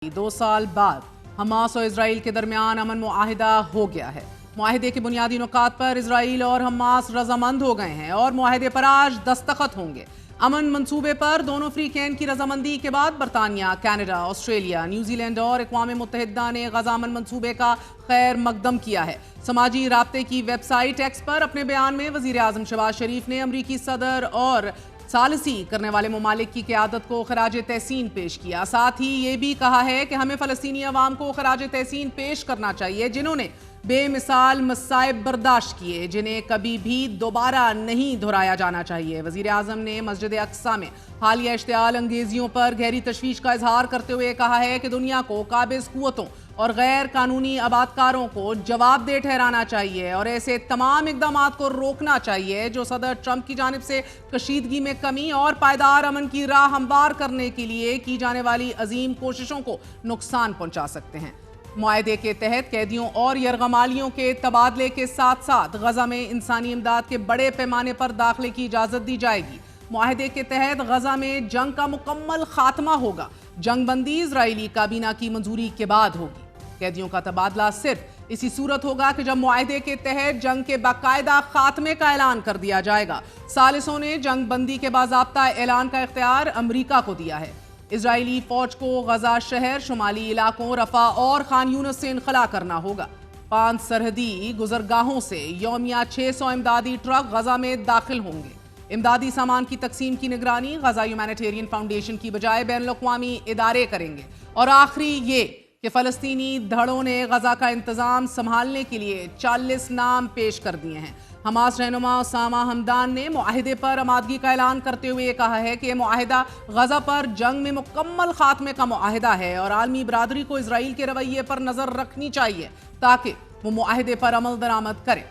2 साल बाद हमास और इसराइल के दरमियान अमन मुआहिदा हो गया है। मुआहिदे के बुनियादी नुकात पर इसराइल और हमास रजामंद हो गए हैं और मुआहिदे पर आज दस्तखत होंगे। अमन मंसूबे पर दोनों फ्रीकैन की रजामंदी के बाद बरतानिया, कनाडा, ऑस्ट्रेलिया, न्यूजीलैंड और अक़वाम मुत्तहिदा ने गजा अमन मंसूबे का खैर मकदम किया है। समाजी राब्ते की वेबसाइट एक्स पर अपने बयान में वज़ीर आज़म शहबाज शरीफ ने अमरीकी सदर और सालसी करने वाले ममालिक की क़यादत को खराज तहसीन पेश किया। साथ ही ये भी कहा है कि हमें फ़लस्तीनी अवाम को खराज तहसीन पेश करना चाहिए जिन्होंने बेमिसाल मसाइब बर्दाश्त किए, जिन्हें कभी भी दोबारा नहीं दोहराया जाना चाहिए। वज़ीर आज़म ने मस्जिद अक्सा में हालिया इश्तिआल अंगेजियों पर गहरी तशवीश का इजहार करते हुए कहा है कि दुनिया को काबिज़ कुव्वतों और गैर कानूनी आबादकारों को जवाबदेह ठहराना चाहिए और ऐसे तमाम इक़दामात को रोकना चाहिए जो सदर ट्रंप की जानिब से कशीदगी में कमी और पायदार अमन की राह हमवार करने के लिए की जाने वाली अजीम कोशिशों को नुकसान पहुंचा सकते हैं। मुआहदे के तहत कैदियों और यरगमालियों के तबादले के साथ साथ गजा में इंसानी इमदाद के बड़े पैमाने पर दाखिले की इजाज़त दी जाएगी। मुआहदे के तहत गजा में जंग का मुकम्मल खात्मा होगा। जंग बंदी इजरायली काबीना की मंजूरी के बाद होगी। कैदियों का तबादला सिर्फ इसी सूरत होगा कि जब मुआहदे के तहत जंग के बाकायदा खात्मे का ऐलान कर दिया जाएगा। सालिसों ने जंग बंदी के बाज़ाब्ता ऐलान का इख्तियार अमरीका को दिया है। इजरायली फौज को गजा शहर, शुमाली इलाकों, रफा और खान यूनिस से इनखला करना होगा। 5 सरहदी गुजरगाहों से यौमिया 600 इमदादी ट्रक गजा में दाखिल होंगे। इमदादी सामान की तकसीम की निगरानी गजा ह्यूमैनिटेरियन फाउंडेशन की बजाय बैनुल-अक़वामी इदारे करेंगे। और आखिरी ये कि फ़लस्तीनी धड़ों ने गजा का इंतज़ाम संभालने के लिए 40 नाम पेश कर दिए हैं। हमास रहनुमा उसामा हमदान ने मुआहिदे पर आमादगी का ऐलान करते हुए कहा है कि यह मुआहिदा गजा पर जंग में मुकम्मल खात्मे का मुआहिदा है और आलमी बरादरी को इसराइल के रवैये पर नज़र रखनी चाहिए ताकि वो मुआहिदे पर अमल दरामद करें।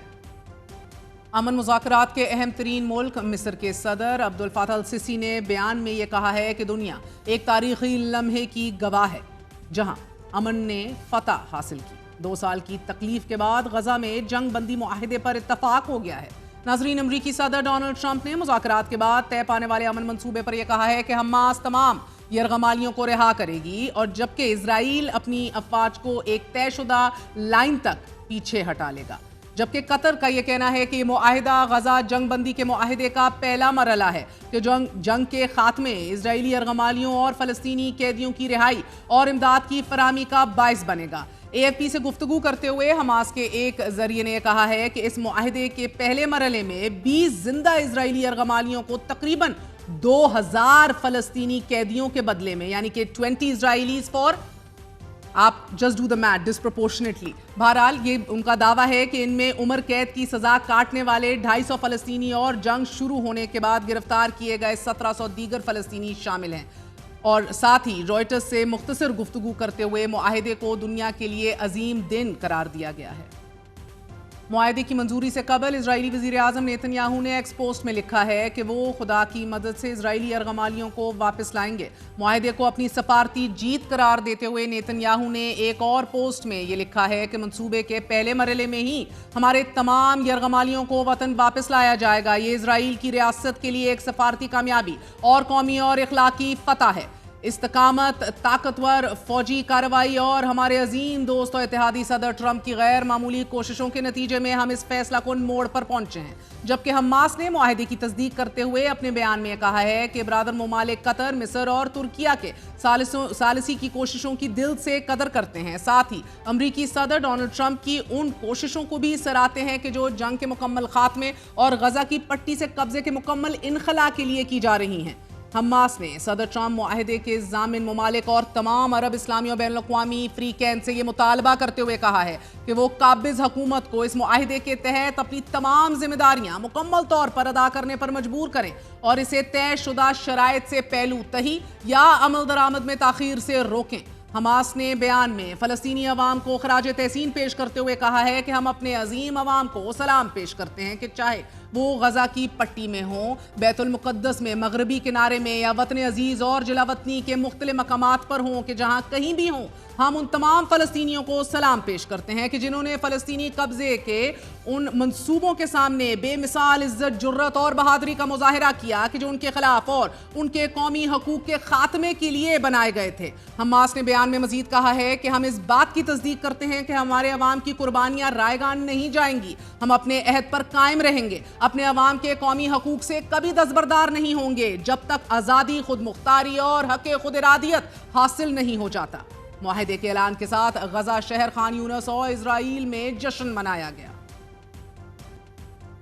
अमन मुज़ाकरात के अहम तरीन मुल्क मिस्र के सदर अब्दुल फताह अल सिसी ने बयान में ये कहा है कि दुनिया एक तारीख़ी लम्हे की गवाह है जहाँ अमन ने फतह हासिल की। 2 साल की तकलीफ के बाद गजा में जंग बंदी मुआहिदे पर इत्तफाक हो गया है। नाज़रीन, अमरीकी सदर डोनाल्ड ट्रंप ने मुज़ाकरात के बाद तय पाने वाले अमन मंसूबे पर यह कहा है कि हमास तमाम यरगमालियों को रिहा करेगी और जबकि इसराइल अपनी अफवाज को एक तयशुदा लाइन तक पीछे हटा लेगा। जबकि कतर का यह कहना है कि मुआहिदा गजा जंग बंदी के मुआहिदे का पहला मरहला है कि जंग के खात्मे, इजरायली यरगमालियों और फ़लस्तीनी कैदियों की रिहाई और इमदाद की फराहमी का बाइस बनेगा। AFP से गुफ्तगू करते हुए हमास के एक जरिए ने कहा है कि इस मुआहिदे के पहले मरहले में 20 जिंदा इजरायली यरगमालियों को तकरीबन 2000 फ़लस्तीनी कैदियों के बदले में, यानी कि 20 इजरायलीज फॉर, आप just do the math, disproportionately. बहरहाल ये उनका दावा है कि इनमें उम्र कैद की सजा काटने वाले 250 फ़लस्तीनी और जंग शुरू होने के बाद गिरफ्तार किए गए 1700 दीगर फ़लस्तीनी शामिल हैं। और साथ ही रॉयटर्स से मुख्तसर गुफ्तगू करते हुए मुआहिदे को दुनिया के लिए अजीम दिन करार दिया गया है। मुआहिदे की मंजूरी से कबल इजरायली वज़ीर आज़म नेतन्याहू ने एक्स पोस्ट में लिखा है कि वो खुदा की मदद से इजरायली यरगमालियों को वापस लाएंगे। मुआहिदे को अपनी सफारती जीत करार देते हुए नेतन्याहू ने एक और पोस्ट में ये लिखा है कि मंसूबे के पहले मरहले में ही हमारे तमाम यरगमालियों को वतन वापस लाया जाएगा। ये इजराइल की रियासत के लिए एक सफारती कामयाबी और कौमी और इखलाकी फतह है। इस्तकामत, ताकतवर फौजी कार्रवाई और हमारे अजीम दोस्त और इत्तेहादी सदर ट्रंप की गैर मामूली कोशिशों के नतीजे में हम इस फैसला कुन मोड़ पर पहुंचे हैं। जबकि हमास ने मुआहिदे की तस्दीक करते हुए अपने बयान में कहा है कि ब्रादर ममालिक कतर, मिस्र और तुर्किया के सालिसी की कोशिशों की दिल से कदर करते हैं। साथ ही अमरीकी सदर डोनाल्ड ट्रंप की उन कोशिशों को भी सराहते हैं कि जो जंग के मुकम्मल खात्मे और गजा की पट्टी से कब्जे के मुकम्मल इनखला के लिए की जा रही हैं। हमास ने सदर ट्रंप मुआहिदे के जामिन ममालिक और तमाम अरब, इस्लामी और बैनुल-अक़वामी फ्रीकैन से ये मुतालबा करते हुए कहा है कि वो काबिज़ हुकूमत को इस मुआहिदे के तहत अपनी तमाम जिम्मेदारियां मुकम्मल तौर पर अदा करने पर मजबूर करें और इसे तयशुदा शराइत से पहलू तही या अमल दरामद में ताख़ीर से रोकें। हमास ने बयान में फ़लस्तीनी अवाम को खराज तहसीन पेश करते हुए कहा है कि हम अपने अजीम अवाम को सलाम पेश करते हैं कि चाहे वो गजा की पट्टी में हों, बैतुल मुक़द्दस में, मगरबी किनारे में या वतन अजीज और जिलावतनी के मुख्तलिफ मकामात पर हों कि जहां कहीं भी हों, हम उन तमाम फ़लस्तीनियों को सलाम पेश करते हैं कि जिन्होंने फ़लस्तीनी कब्ज़े के उन मंसूबों के सामने बेमिसाल इज्जत, जुर्रत और बहादुरी का मुजाहिरा किया कि जो उनके खिलाफ और उनके कौमी हकूक़ के खात्मे के लिए बनाए गए थे। हमास ने बयान में मजीद कहा है कि हम इस बात की तस्दीक करते हैं कि हमारे अवाम की कुर्बानियां रायगान नहीं जाएंगी। हम अपने अहद पर कायम रहेंगे, अपने अवाम के कौमी हकूक़ से कभी दस्तबरदार नहीं होंगे जब तक आज़ादी, खुद मुख्तारी और हक़ खुद इरादियत हासिल नहीं हो जाता। मुआहिदे के ऐलान के साथ गजा शहर, खान यूनिस और इजराइल में जश्न मनाया गया।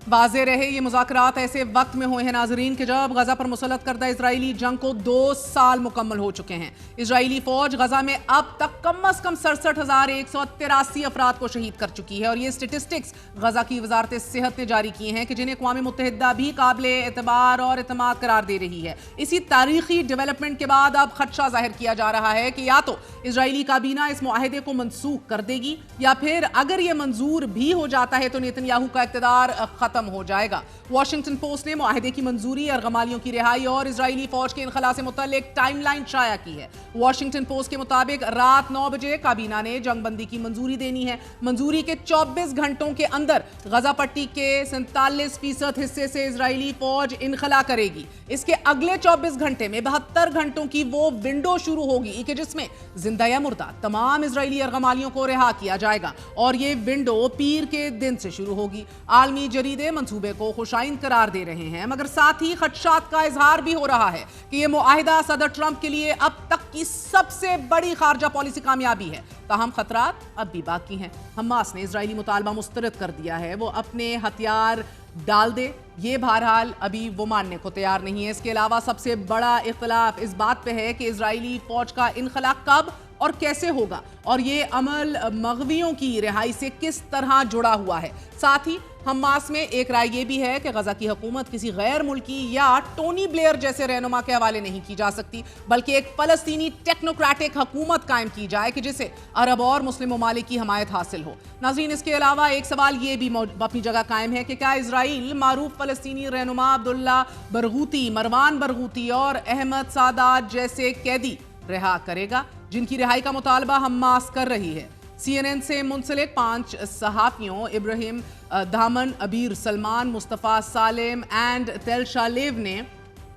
वाज़े रहे ये मुज़ाकरात ऐसे वक्त में हुए हैं नाज़रीन कि जब गजा पर मुसल्लत करदा इजरायली जंग को 2 साल मुकम्मल हो चुके हैं। इजरायली फौज गजा में अब तक कम अज कम 67,183 अफराद को शहीद कर चुकी है और ये स्टेटिस्टिक्स गजा की वजारत सेहत ने जारी की हैं कि जिन्हें अक़वाम मुत्तहिदा भी काबिले एतबार और एतमाद करार दे रही है। इसी तारीखी डेवलपमेंट के बाद अब खदशा जाहिर किया जा रहा है कि या तो इजरायली काबीना इस मुआहिदे को मनसूख कर देगी या फिर अगर ये मंजूर भी हो जाता है तो नेतन्याहू का इक़्तिदार खत्म हो जाएगा। वाशिंगटन पोस्ट ने मुआहिदे की मंजूरी, अर्गमालियों की रिहाई और इजरायली फौज के इनखला से मुतल्लिक टाइमलाइन शाया की है। वाशिंगटन पोस्ट के मुताबिक रात 9 बजे काबीना ने जंगबंदी की मंजूरी देनी है। मंजूरी के 24 घंटों के अंदर गजा पट्टी के 47% हिस्से से इजरायली फौज इनखला करेगी। इसके अगले 24 घंटे में 72 घंटों की वो विंडो शुरू होगी कि जिसमें जिंदा या मुर्दा तमाम इजरायली अर्गमालियों को रिहा किया जाएगा और ये विंडो पीर के दिन से शुरू होगी। आलमी जरीदे मंसूबे को खुशाइन करार दे रहे हैं, मगर साथ ही खदशात का इजहार भी हो रहा है कि यह मुआहिदा सदर ट्रंप के लिए अब तक की सबसे बड़ी खारजा पॉलिसी कामयाबी है। ताहम खतरात अब भी बाकी हैं। हमास ने इजरायली मुतालबा मुस्तरद कर दिया है वो अपने हथियार डाल दे, ये बहरहाल अभी वो मानने को तैयार नहीं है। इसके अलावा सबसे बड़ा इख्तिलाफ इस बात पे है कि इजरायली फौज का इनखला कब और कैसे होगा और ये अमल मग़वियों की रिहाई से किस तरह जुड़ा हुआ है। साथ ही हमास में एक राय ये भी है कि गजा की हुकूमत किसी गैर मुल्की या टोनी ब्लेयर जैसे रहनुमा के हवाले नहीं की जा सकती, बल्कि एक फ़लस्तीनी टेक्नोक्रेटिक हुकूमत कायम की जाए कि जिसे अरब और मुस्लिम ममालिक की हमायत हासिल हो। नाज़रीन, इसके अलावा एक सवाल ये भी अपनी जगह कायम है कि क्या इजराइल मारूफ फ़लस्तीनी रहनुमा अब्दुल्ला बरगूती, मरवान बरगूती और अहमद सादात जैसे कैदी रिहा करेगा, जिनकी रिहाई का मुतालबा हमास कर रही है। CNN से मुंसलिक 5 सहाफ़ियों इब्राहिम धामन, अबीर सलमान, मुस्तफ़ा सालेम एंड तेल शालेव ने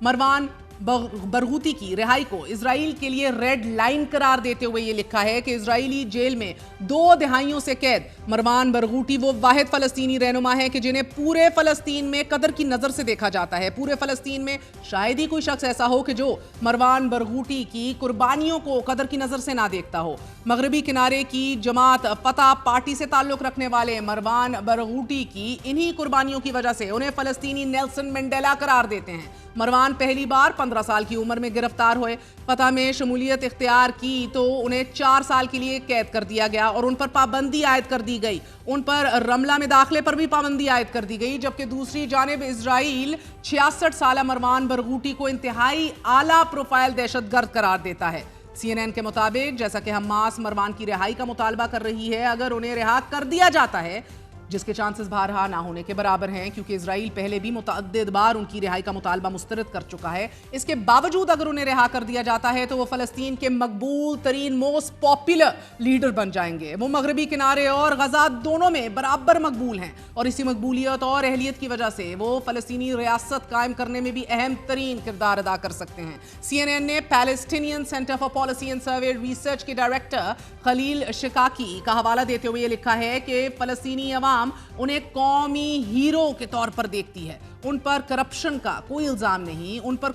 मरवान बरगूती की रिहाई को इजराइल के लिए रेड लाइन करार देते हुए ये लिखा है कि इजरायली जेल में 2 दहाइयों से कैद मरवान बरगूती वो वाहिद फ़लस्तीनी रहनुमा है कि जिन्हें पूरे फ़लस्तीन में कदर की नज़र से देखा जाता है। पूरे फ़लस्तीन में शायद ही कोई शख्स ऐसा हो कि जो मरवान बरगूती की कुर्बानियों को कदर की नज़र से ना देखता हो। मगरबी किनारे की जमात फतह पार्टी से ताल्लुक़ रखने वाले मरवान बरगूती की इन्हीं कुर्बानियों की वजह से उन्हें फ़लस्तीनी नेल्सन मंडेला करार देते हैं। मरवान पहली बार 15 साल की उम्र में गिरफ्तार हुए, फतह में शमूलियत इख्तियार की तो उन्हें 4 साल के लिए कैद कर दिया गया और उन पर पाबंदी आयद कर दी गई। उन पर रमला में दाखिले पर भी पाबंदी आयद कर दी गई, जबकि दूसरी जानिब इजराइल 66 साल मरवान बरगूती को इंतहाई आला प्रोफाइल दहशतगर्द करार देता है। CNN के मुताबिक जैसा कि हमास मरवान की रिहाई का मुतालबा कर रही है, अगर उन्हें रिहा कर दिया जाता है, जिसके चांसेस बहरहाल ना होने के बराबर हैं क्योंकि इजराइल पहले भी मुतअद्दिद बार उनकी रिहाई का मुतालबा मुस्तरद कर चुका है, इसके बावजूद अगर उन्हें रिहा कर दिया जाता है तो वो फ़लस्तीन के मकबूल तरीन मोस्ट पॉपुलर लीडर बन जाएंगे। वो मगरबी किनारे और गजा दोनों में बराबर मकबूल हैं और इसी मकबूलियत और अहलियत की वजह से वो फ़लस्तीनी रियासत कायम करने में भी अहम तरीन किरदार अदा कर सकते हैं। CNN ने Palestinian centre for policy and survey research के डायरेक्टर खलील शिकाकी का हवाला देते हुए लिखा है कि फ़लस्तीनी अवाम उन्हें कौमी हीरो के तौर पर देखती है। उन पर करप्शन का कोई इल्ज़ाम नहीं, उन पर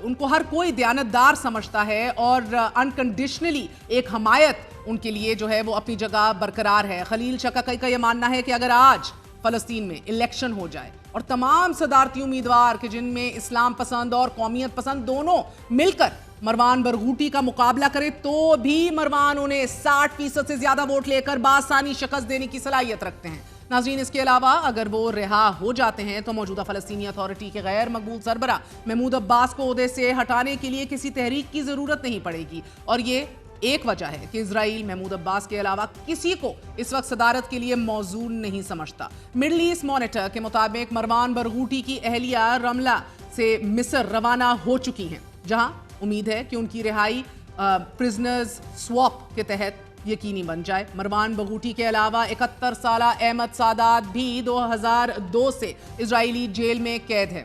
उनको हर कोई दयानतदार समझता है और अनकंडीशनली एक हमायत उनके लिए जो है वो अपनी जगह बरकरार है। खलील शिकाकी का यह मानना है कि अगर आज फ़लस्तीन में इलेक्शन हो जाए और तमाम सदारती उम्मीदवार के जिनमें इस्लाम पसंद और कौमियत पसंद दोनों मिलकर मरवान बरगूती का मुकाबला करे तो भी मरवान उन्हें 60% से ज्यादा वोट लेकर बासानी शिकस्त देने की सलाहियत रखते हैं। नाज़रीन, इसके अलावा अगर वो रिहा हो जाते हैं तो मौजूदा फ़लस्तीनी अथॉरिटी के गैर मकबूल सरबरा महमूद अब्बास को ओहदे से हटाने के लिए किसी तहरीक की ज़रूरत नहीं पड़ेगी और ये एक वजह है कि इजराइल महमूद अब्बास के अलावा किसी को इस वक्त सदारत के लिए मौजूद नहीं समझता। मिडल ईस्ट मॉनिटर के मुताबिक मरवान बरगूटी की अहलिया रमला से मिस्र रवाना हो चुकी हैं, जहां उम्मीद है कि उनकी रिहाई प्रिजनर्स स्वैप के तहत यकीनी बन जाए। मरवान बरगूटी के अलावा 71 साला अहमद सादात भी 2002 से इजरायली जेल में कैद है।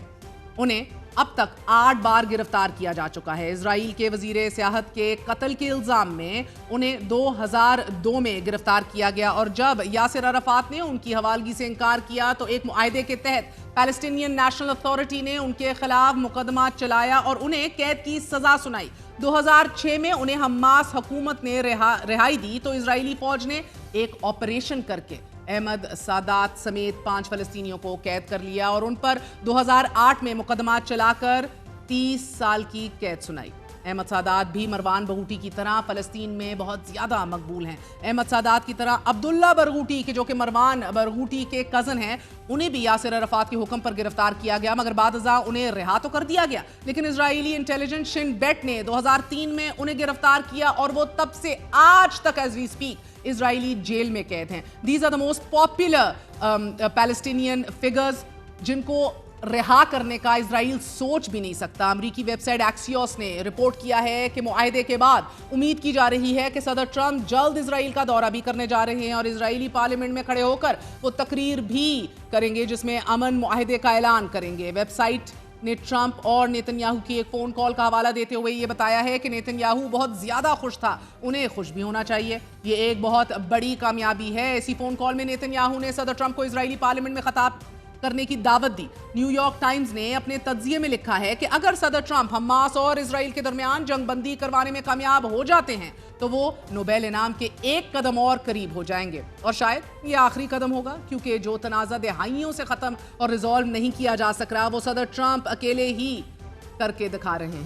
उन्हें अब तक 8 बार गिरफ्तार किया जा चुका है। इजराइल के वजीर सियाहत के कत्ल के इल्जाम में उन्हें 2002 में गिरफ्तार किया गया और जब यासिर अराफात ने उनकी हवालगी से इनकार किया तो एक मुआहदे के तहत पैलेस्टीनियन नेशनल अथॉरिटी ने उनके खिलाफ मुकदमा चलाया और उन्हें कैद की सजा सुनाई। 2006 में उन्हें हमास हुकूमत ने रिहाई दी तो इजरायली फौज ने एक ऑपरेशन करके अहमद सादात समेत 5 फलस्तीनियों को कैद कर लिया और उन पर 2008 में मुकदमा चलाकर 30 साल की कैद सुनाई। अहमद सादात भी मरवान बरगूटी की तरह फलस्तीन में बहुत ज्यादा मकबूल हैं। अहमद सादात की तरह अब्दुल्ला बरगूटी के जो कि मरवान बरगूटी के कजन हैं, उन्हें भी यासिर अराफात के हुक्म पर गिरफ्तार किया गया, मगर बादअज़ा उन्हें रिहा तो कर दिया गया। लेकिन इजरायली इंटेलिजेंस शिन बेट ने 2003 में उन्हें गिरफ्तार किया और वो तब से आज तक as we speak Israeli jail में कैद हैं। These are the most popular Palestinian figures जिनको रिहा करने का इजराइल सोच भी नहीं सकता। अमरीकी वेबसाइट एक्सियोस ने रिपोर्ट किया है कि मुआहदे के बाद उम्मीद की जा रही है कि सदर ट्रंप जल्द इजराइल का दौरा भी करने जा रहे हैं और इजरायली पार्लियामेंट में खड़े होकर वो तकरीर भी करेंगे जिसमें अमन मुआहदे का ऐलान करेंगे। वेबसाइट ने ट्रंप और नेतन्याहू की एक फोन कॉल का हवाला देते हुए ये बताया है कि नेतन्याहू बहुत ज्यादा खुश था, उन्हें खुश भी होना चाहिए। ये एक बहुत बड़ी कामयाबी है। इसी फोन कॉल में नेतन्याहू ने सदर ट्रंप को इजरायली पार्लियामेंट में खिताब करने की दावत दी। न्यूयॉर्क टाइम्स ने अपने तज्जिये में लिखा है कि अगर सदर ट्रंप हमास और इजराइल के दरमियान जंग बंदी करवाने में कामयाब हो जाते हैं तो वो नोबेल इनाम के एक कदम और करीब हो जाएंगे और शायद ये आखिरी कदम होगा, क्योंकि जो तनाज़ा दहाइयों से खत्म और रिजॉल्व नहीं किया जा सक रहा वो सदर ट्रंप अकेले ही करके दिखा रहे हैं।